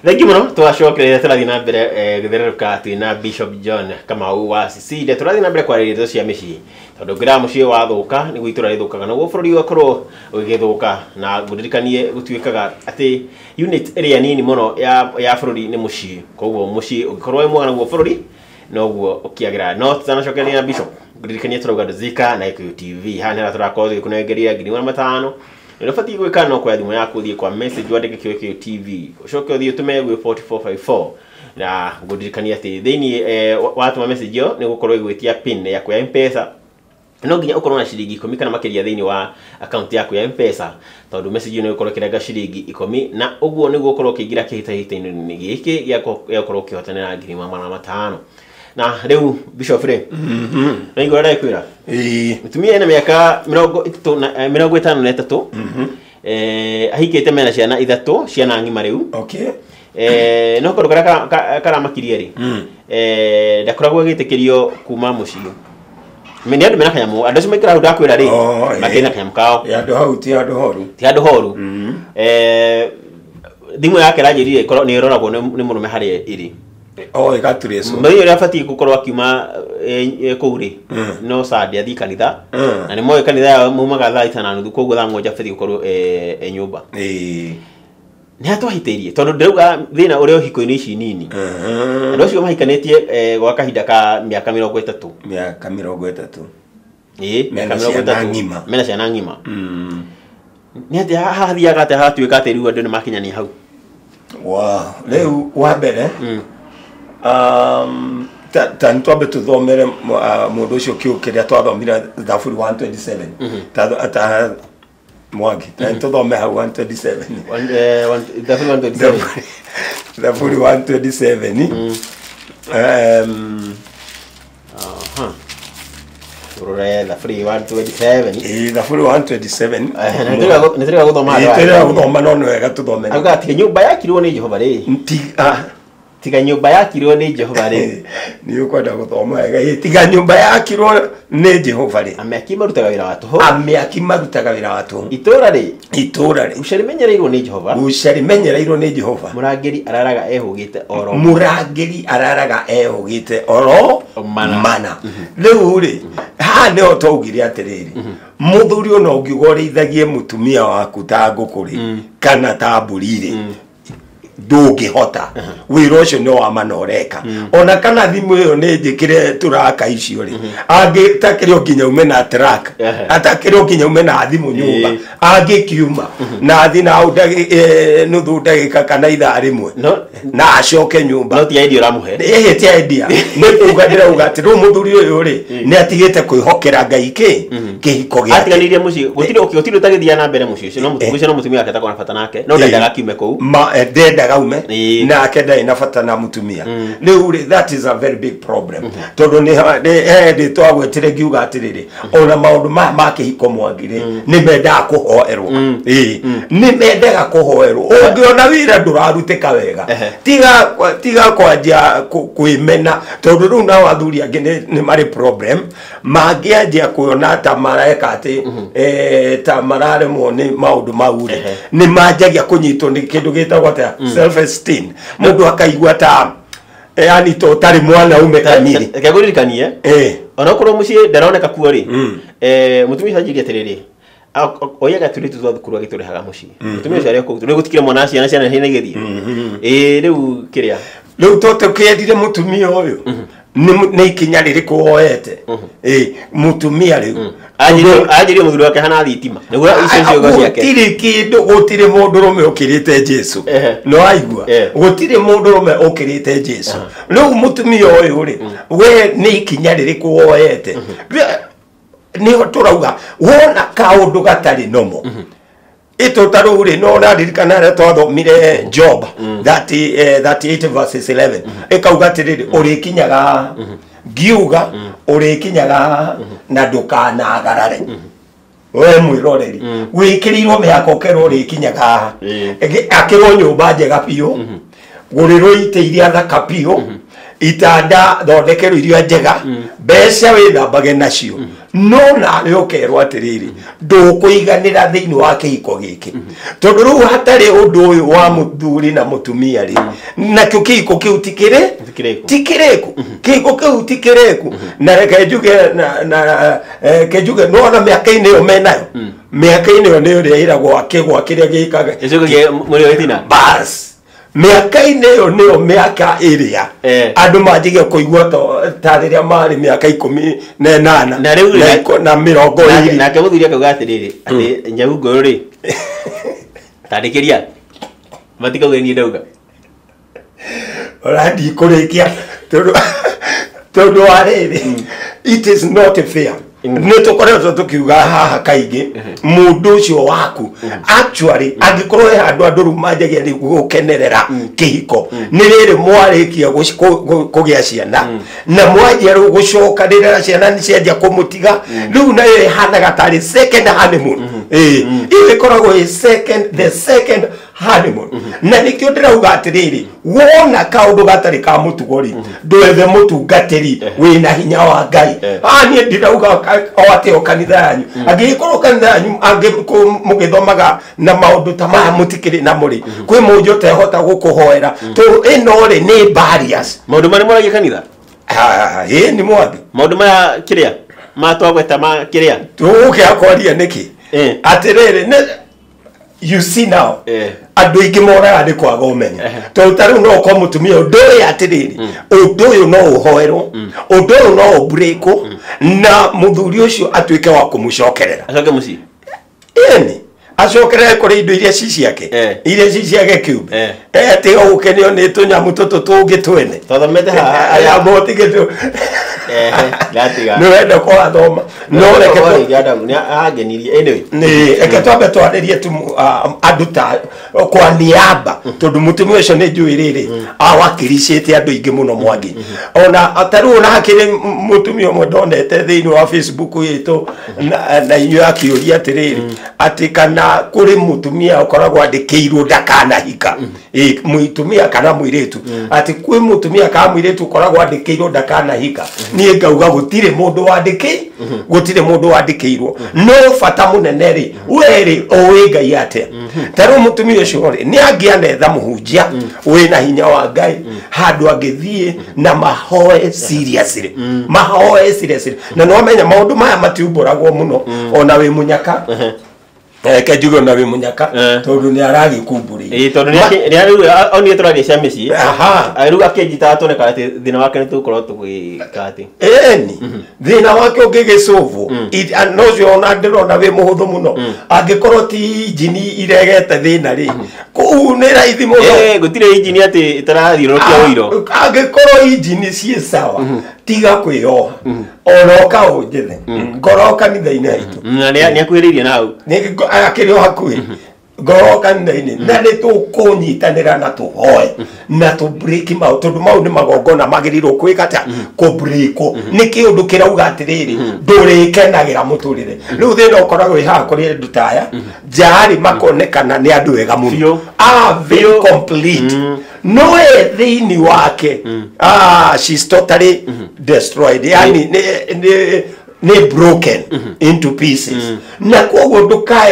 Thank you muno twacokere turathi na mbere githiruka twina Bishop John Kamau wa Sicilia turathi na mbere kwarĩrĩria cia mĩciĩ tondu ngira mũciĩ wathuka nĩguo itura rĩthukaga na bũrũri wakorwo ũgĩthũka na ngũririkanie gũtuĩkaga atĩ unit ĩrĩa nini mũno ya bũrũri nĩ mũciĩ koguo mũciĩ ũngĩkorwo wĩ mwega naguo bũrũri noguo ũkĩagĩra no tutanacokeria na Bishop ngũririkanie turauga ndũzika na Ikuyu TV hana turakorwo tũgĩkũnengeria ngiri 500 Ndio fati gwika no kwa thimũ yaku thie kwa message wandike Ikuyu TV ucoke uthie tume gwe 4454 na ngũririkania atĩ thĩinĩ watuma message yo nĩ gũkorwo igwĩtia pin yaku ya M-Pesa no nginya ukorwo na ciringi 10 kana makĩria thĩinĩ wa account yaku ya M-Pesa tondu message ĩno ĩkorwo kĩrenga ciringi 10 na ũguo nĩguo ũkorwo ũkĩingĩra kĩhĩtahĩtano-inĩ gĩkĩ gĩakorwo ũkĩhotanĩra ngiri 500 na rĩu Bishop Ray na igora ndakwĩra mutumia ena mĩaka 53 ahikĩte mena ciana 3 ciana ng'ima rĩu no korwo karamakirie rĩ ndakoragwo agĩtĩkĩrio kuma mũciĩ meni andu mena kanyamu andu maikara hau ndakwĩra rĩ makĩna kanyamu kao andu hau ti andu horu thimũ yake ranjĩrire nĩ ĩroragwo nĩ mũrũme harĩa ĩrĩ ĩgaturĩ so mbei ũrĩa abatiĩ gũkorwo akiuma kũu rĩ no sadi athi kanitha na nĩ moĩ kanitha maumaga 5:30 koguo thaa 1 abatiĩ gũkorwo nyũmba nĩ atwahitĩirie tondũ ndĩrauga thĩna ũrĩa ũhiko-inĩ ici nini andũ acio mahikanĩtie gwa kahinda ka mĩaka 30 mena ciana ng'ima nĩ atĩ hathiaga atĩ hatuĩka atĩ rĩu andũ nĩ makinyania hau rĩu wa mbere twambe tũthomere mũndũ ũcio kĩrĩa twathomire Thaburi 127 ta Mwangi tũthome hau 127 Thaburi 127 Thaburi 127 Thaburi 127 nĩtĩrĩga gũthoma no nĩ wega tũthome auga tiga nyũmba yakirwo nĩ Jehova rĩ tiga nyũmba yakirwo nĩ Jehova rĩ nĩ ũkwenda gũthoma wega tiga nyũmba yakirwo nĩ Jehova rĩ amĩaki marutaga wĩra wa tũhũ itũũra rĩ ũcarimenyereirwo nĩ Jehova mũrangĩri araraga ehũgĩte oro mana rĩu rĩ haha nĩho twaugire atĩrĩrĩ mũthuri ona ũngiuga ũrĩithagie mũtumia waku ta ngũkũ rĩ kana ta mbũri rĩ ndũngĩhota wĩra ũcio nĩ wa manoreka ona kana thimũ ĩyo nĩ njĩkĩre turaka icio rĩ angĩtakĩrĩ nginya ume na track atakĩrĩ nginya ume na thimũ nyũmba angĩkiuma na athi na nuthu ndagĩka kana ithaa rĩmwe na acoke nyũmba no ti idea ũramũhe ti idea nĩ kuuga ndĩrauga atĩ rĩu mũthuri ũyũ rĩ nĩ atigĩte kwĩhokera Ngai kĩhiko gĩake atiganĩirie mũciĩ gũtirĩ ũtagĩthiaga na mbere mũciĩ ũcio no mũtumia no mũtumia wake atakorwo na bata nake no ndendaga kiume kũu gaume na akenda ina fata na mutumia rĩu that is a very big problem tondu nĩ twagwetire ngiuga atĩrĩrĩ ona maũndũ ma kĩhiko Mwangi rĩ nĩ mendaga kũhoerwo nĩ mendaga kũhoerwo ũngĩona wĩra ndũrarutĩka wega tiga kwanjia kwĩmena tondu rĩu nao athuri angĩ nĩ marĩ problem mangĩanjia kuona ta mareka atĩ ta mararemwo nĩ maũndũ mau rĩ nĩ manjagia kũnyitwo nĩ kĩndũ gĩtagwo ta self esteem mundu akaigua ta yani to tari mwana ume kanini akagũririkanie ona korwo mũciĩ ndaroneka kuo rĩ mũtumia ajirie atĩrĩrĩ oyaga tũrĩtu twa thukuru agĩtũrehaga mũciĩ mũtumia ũcio arĩ kũu nĩ gũtikire mwana ciana hena gĩthiĩ rĩu kĩrĩa rĩu tũkĩendire mũtumia ũyũ nĩ ikinya rĩrĩkũ woete mũtumia rĩu ajirie mũthuri wake hana thitima nĩguo icio ciugo ciake gũtirĩ mũndũ rũme ũkĩrĩte Jesu no aigua gũtirĩ mũndũ rũme ũkĩrĩte Jesu rĩu mũtumia ũyũ rĩ we nĩ ikinya rĩrĩkũ woete nĩ tũrauga wona kaũndũ gatarĩ nomo ito taruri no na ririkana rä twathomire Job 38 verses 11 ikauga atiriri urikinyaga ngiuga urikinyaga na ndukanagarare we mwiroreri wikirirwo mĩhaka ũkerwo urikinyaga akirwo nyũmba njega biũ gũrĩrwo ite iria thaka biũ itanda thondekerwo irio njega mbeca withambage nacio no nawe ukerwo atiriri ndukuiganira thiini wa kihiko giki tondu riu hatari undu uyu wa muthuri na mutumia ri nakio kihiko kiu tikiriku kihiko kiu tikiriku na reke njuge na kejuge no na miaka-ini iyo menayo miaka-ini iyo niyo riiragwo akigwa kiria gikaga muri wetina bas miaka-ini iyo niyo miaka iria andu manjigia kuigua ta riria mari miaka 18 na riu na 20 nake muthuri akauga atiriri ati nyaungo ri tandikiria matikauge ni ndauga orandi kurikia tondu ariri it is not fair ni tukoretwo tukiuga haha kaingi mundu ucio waku actually angikorwo handu andu rumanjagia ni gukenerera kihiko ni riri mwarikia kugia ciana na mwanjia gucokanirira ciana ni cianjia kumutiga riu nayo ihanaga tari second honeymoon ile koragwo the second honeymoon na nikio ndirauga atiriri wona kaundu gatari ka mutugori ndwethe mutungatiri wina hinya wa Ngai ani ndirauga ate kanitha yanyu angikorwo kanitha yanyu mugithomaga na maundu ta maya mutikiri na muri kwi munjo tehota gukuhoera to ino ri ni barriers maundu mari moragia kanitha ni mwathi maundu maya kiria matwagweta ma kiria tuke akwaria niki atiriri you see now andu ingi moraga ni kwaga umenya to taru no ko mutumia undu uyu atiriri undu uyu no uhoerwo undu uyu no ubreako na muthuri ucio atuike wa kumucokerera acoke muci acokerere kuri indo iria ciake kiumbe ati ukenio ni tunyamu tutu tungi twene tothomete aya motigetu no wenda ko athoma no reke agenirie anyway ni eke twambe twaririe tu andu ta kwa niaba tondu mutumia ucio ni njuiriri awakiricite andu ingi muno mwangi ona ataru na hakiri mutumia umwe ndonete thiini wa Facebook yitu na inyo akiuria atiriri ati kana kuri mutumia ukoragwo andikiirwo ndakanahika mutumia kana muiritu ati kwi mutumia kana muiritu ukoragwo andikiirwo ndakanahika nie ngauga gutire mundu wandikirwo no fata munene ri weri owe Ngai ate taru mutumia ucio ri ni angianetha muhunjia wina hinya wa Ngai handu angithie na mahoe seriously na no menya maundu maya matiumburagwo muno ona wi munyaka kejugo na we munyaka tondu ni aragi kumburi tondu ni oni turari cia mici aruga akijita tone karate thina wake ni tukorwo tugikati ni thina wake ungigicuvu anocio ona ndirona we muhuthu muno angikorwo ti injini iregete thina ri kuu ni raithi muno gutire injini ati itarathiurukia wiro angikorwo injini cie sawa tiga kwioha oroka unjithe ngoroka kanitha-ini haitu ni akwiririe nau akiri hakui ngoroka kanitha-ini na ni tukunyitanira na tuhoe na tu break mau tondu mau ni magongona magirirwo kwika ta ku break ni kiundu kirauga atiriri ndurikenagira muturire riu thina ukoragwo iha kuri andu taya jari makonekana ni andu wega muno very complete no thiini wake she's totally destroyed yani ni broken into pieces na koguo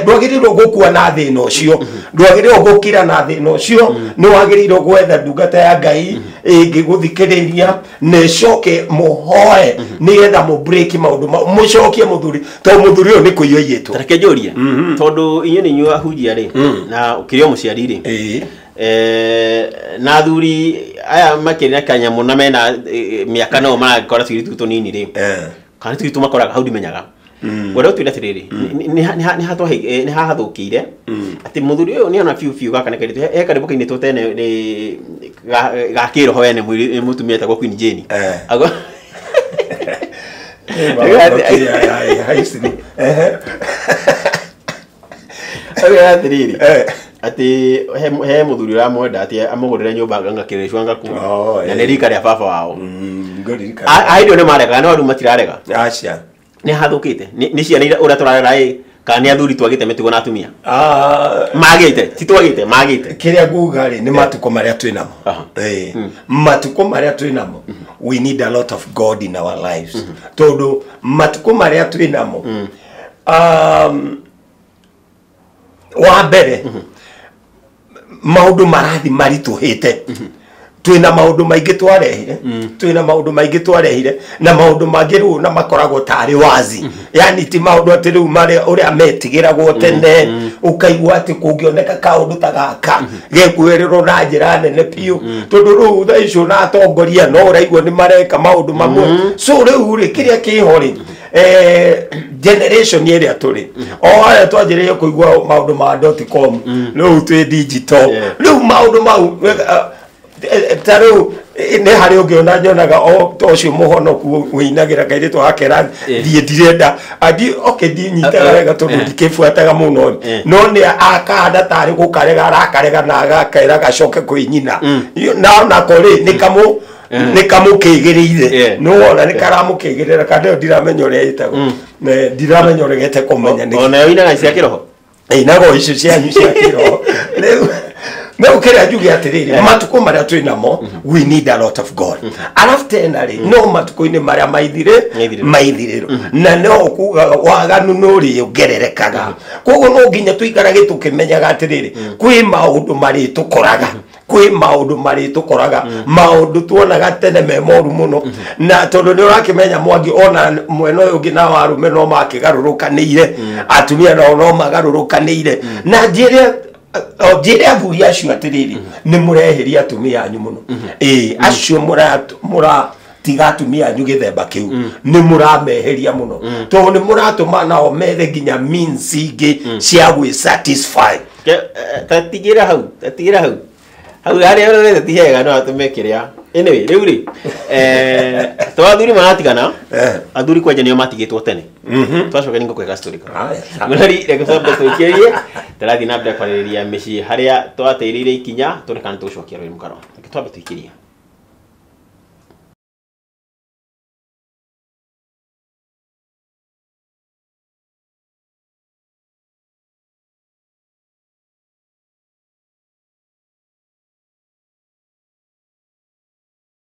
ndwagirirwo gukua na thina ucio ndwagirirwo gukira na thina ucio ni wagirirwo gwetha ndungata ya Ngai ingiguthikiriria ne coke muhoe nigetha mu break maundu mucokie muthuri to muthuri uyu ni kuiyo yitu tareke njurie tondu inyu ni nyu ahunjia ri na ukirio muciari ri na athuri aya makirina kanyamu na mena miaka no maragikora twiritu tunini ri kana twitu makoraga hau ndimenyaga wera utwira atiriri ni hahathukire ati muthuri uyu ni ona fiu gaka karitu karibu-ini tutene ni gakiroho wene mutumia ta Queen Jane ago atiriri ati he muthuri ra mwenda ati amugurire nyumba ngakirishwa ngaku na ni rika ria baba wao aidio ni marega no andu matirarega acia ni hathukite ni ciana ura turarera Kana athuri twagite mitugo na atumia. Magite, ti twagite, magite. Kiria nguga ri ni matuko maria twinamo. Matuko maria twinamo. We need a lot of God in our lives. Todo matuko maria twinamo. Wa mbere maundu marathi marituhite. Twina maundu maingi twarehire, twina maundu maingi twarehire na maundu mangi ru na makoragwo tari wazi. Yani ti maundu ati ru mari uria metigiragwo tene ukaigwa ati kungioneka kaundu ta gaka gekuerirwo na njira nene piu tondu ru tha icio na atongoria no uraigwa ni mareka maundu mamwe. So riu ri kiria kihori generation iria turi o aya twanjiriye kuigwa maundu ma .com riu twi digital riu maundu mau taru ne hari ungiona nyonaga o tocio muhonoku winagira kairitu hakera die direnda adi okay di nyitaga wega tondu ndikifuataga muno no ne akada tari gukarega arakarega na agakaira gacoke kwinyina na kori nikamu kigirire no wona nikaramukigirira kandi ndiramenya uria yitago ndiramenya uria gete kumenya ni ona winaga cia kiroho nago icio cia kiroho me ukira jugi atiriri matuko maria twinamo we need a lot of God. Alafu tena ri no matuko ine maria maithiriro na no kuga waganu no ri ugererekaga kogo no nginya tuikarage tukimenyaga atiriri kwi maundu mari tukoraga maundu tuonaga tene me moru muno na tondu ni urakimenya mwangi ona mweno uyu ngi na warume no makigarurukanire atumia no magarurukanire na njire athuri acio atiriri ni mureheria atumia anyu muno acio mura tiga atumia anyu githemba kiu ni murameheria muno to ni muratuma nao methe nginya means ingi cia gwi satisfy tatigira hau hari rore tihega no atume kiria anyway riu ri to athuri maratigana athuri kwanja nio matigitwo tene twacoka ningo kwega story ngari reke sababu tuikirie tarathi na mbere kwariria mici haria twateirire ikinya turekana tucokia roi mukaro twambe tuikirie